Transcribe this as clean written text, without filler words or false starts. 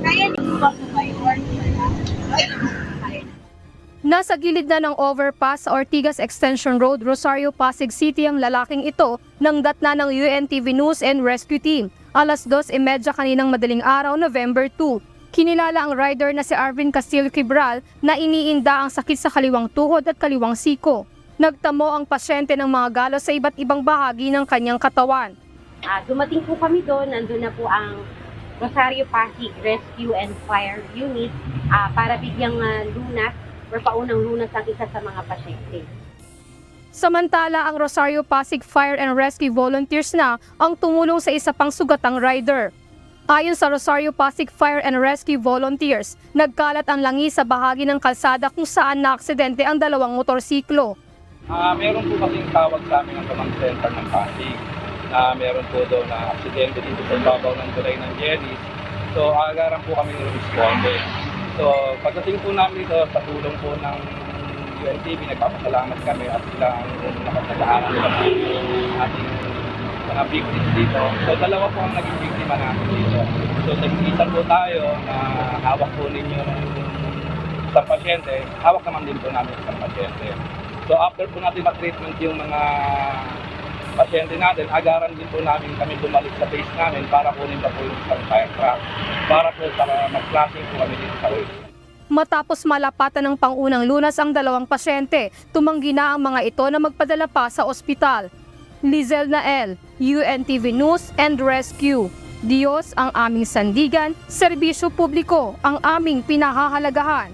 Kaya niyo po ba kayo or Nasa gilid na ng overpass sa Ortigas Extension Road, Rosario, Pasig City ang lalaking ito nang datna ng UNTV News and Rescue Team. Alas 2:30 kaninang madaling araw, November 2. Kinilala ang rider na si Arvin Castillo Quibral na iniinda ang sakit sa kaliwang tuhod at kaliwang siko. Nagtamo ang pasyente ng mga galos sa iba't ibang bahagi ng kanyang katawan. Dumating po kami doon, nandun na po ang Rosario Pasig Rescue and Fire Unit para bigyang lunas or paunang lunas ang isa sa mga pasyente. Samantala, ang Rosario Pasig Fire and Rescue Volunteers na ang tumulong sa isa pang sugatang rider. Ayon sa Rosario Pasig Fire and Rescue Volunteers, nagkalat ang langis sa bahagi ng kalsada kung saan naaksidente ang dalawang motorsiklo. Meron po kasing tawag sa amin ng command center ng Pasig na meron po daw na aksidente dito sa babaw ng tulay ng Jenny. So agaran po kami responde. So pagdating po namin dito sa tulong po ng UNTV, nagpapasalamat kami at sila ang nakasalahan nila po ating mga victims dito. So dalawa po ang naging biktima namin dito. So nag-iisa po tayo na hawak po ninyo ng isang pasyente, hawak naman din po namin isang pasyente. So after po natin ma-treatment yung mga pasyente natin, agaran din po namin kami bumalik sa base namin para kunin pa po yung isang fire truck para mag-flashing po kami dito sa waste. Matapos malapatan ng pangunang lunas ang dalawang pasyente, tumanggi na ang mga ito na magpadala pa sa ospital. Lizel Nael, UNTV News and Rescue. Diyos ang aming sandigan, serbisyo publiko ang aming pinahahalagahan.